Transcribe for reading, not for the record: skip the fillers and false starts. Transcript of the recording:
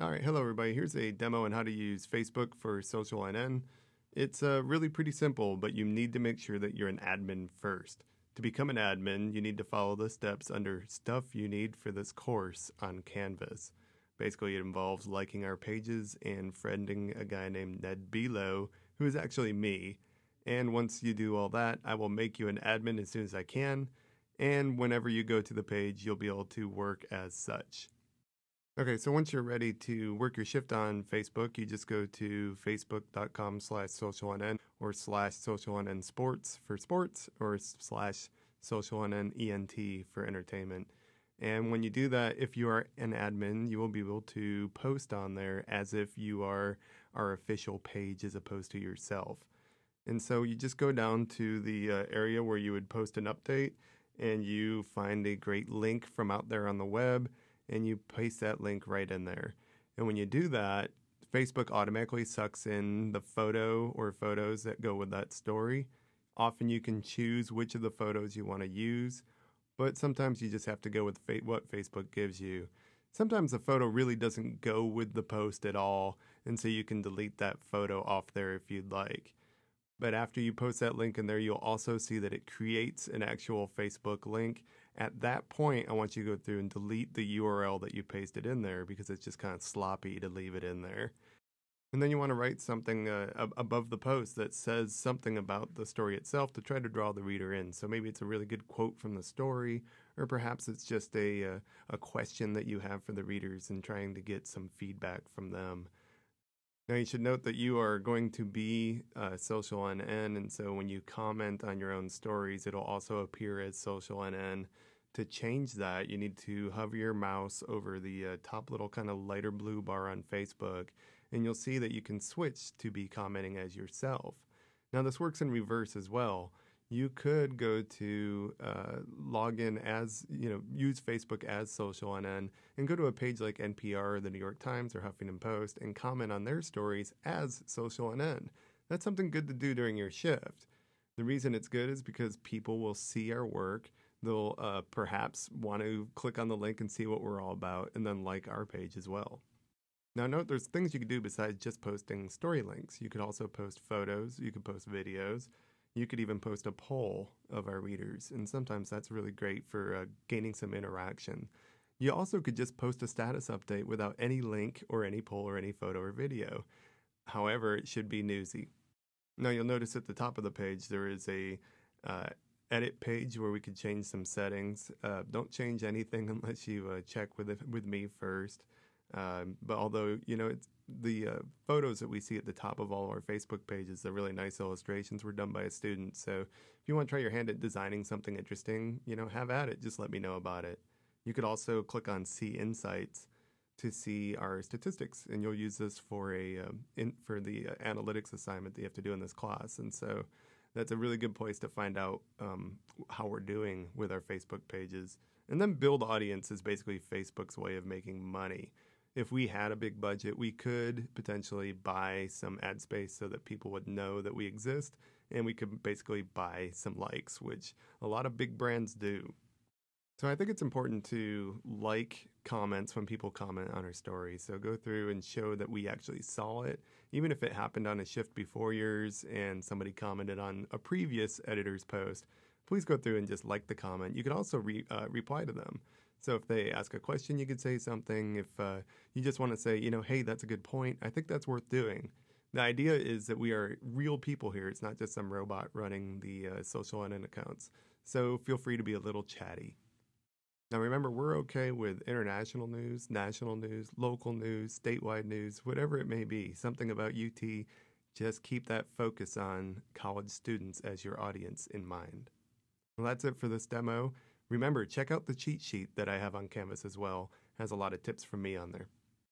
All right, hello everybody. Here's a demo on how to use Facebook for social NN. It's really pretty simple, but you need to make sure that you're an admin first. To become an admin, you need to follow the steps under Stuff You Need for this course on Canvas. Basically, it involves liking our pages and friending a guy named Ned Below, who is actually me. And once you do all that, I will make you an admin as soon as I can. And whenever you go to the page, you'll be able to work as such. Okay, so once you're ready to work your shift on Facebook, you just go to facebook.com/socialnn or /socialnnsports for sports or /socialnnent for entertainment. And when you do that, if you are an admin, you will be able to post on there as if you are our official page as opposed to yourself. And so you just go down to the area where you would post an update and you find a great link from out there on the web and you paste that link right in there. And when you do that, Facebook automatically sucks in the photo or photos that go with that story. Often you can choose which of the photos you want to use, but sometimes you just have to go with what Facebook gives you. Sometimes the photo really doesn't go with the post at all, and so you can delete that photo off there if you'd like. But after you post that link in there, you'll also see that it creates an actual Facebook link. At that point, I want you to go through and delete the URL that you pasted in there because it's just kind of sloppy to leave it in there. And then you want to write something above the post that says something about the story itself to try to draw the reader in. So maybe it's a really good quote from the story, or perhaps it's just a question that you have for the readers and trying to get some feedback from them. Now you should note that you are going to be social NN, and so when you comment on your own stories, it'll also appear as social NN. To change that, you need to hover your mouse over the top little kind of lighter blue bar on Facebook, and you'll see that you can switch to be commenting as yourself. Now this works in reverse as well. You could go to log in as, use Facebook as social NN and go to a page like NPR or the New York Times or Huffington Post and comment on their stories as social NN. That's something good to do during your shift. The reason it's good is because people will see our work. They'll perhaps want to click on the link and see what we're all about and then like our page as well. Now note there's things you could do besides just posting story links. You could also post photos, you could post videos. You could even post a poll of our readers, and sometimes that's really great for gaining some interaction. You also could just post a status update without any link or any poll or any photo or video. However, it should be newsy. Now you'll notice at the top of the page there is a edit page where we could change some settings. Don't change anything unless you check with me first. But although, it's the photos that we see at the top of all of our Facebook pages, the really nice illustrations were done by a student. So if you want to try your hand at designing something interesting, have at it. Just let me know about it. You could also click on See Insights to see our statistics, and you'll use this for for the analytics assignment that you have to do in this class. And so that's a really good place to find out how we're doing with our Facebook pages. And then Build Audience is basically Facebook's way of making money. If we had a big budget, we could potentially buy some ad space so that people would know that we exist, and we could basically buy some likes, which a lot of big brands do. So I think it's important to like comments when people comment on our story. So go through and show that we actually saw it, even if it happened on a shift before yours and somebody commented on a previous editor's post. Please go through and just like the comment. You can also reply to them. So if they ask a question, you could say something. If you just want to say, hey, that's a good point, I think that's worth doing. The idea is that we are real people here. It's not just some robot running the social NN accounts. So feel free to be a little chatty. Now remember, we're okay with international news, national news, local news, statewide news, whatever it may be, something about UT. Just keep that focus on college students as your audience in mind. Well, that's it for this demo. Remember, check out the cheat sheet that I have on Canvas as well. It has a lot of tips from me on there.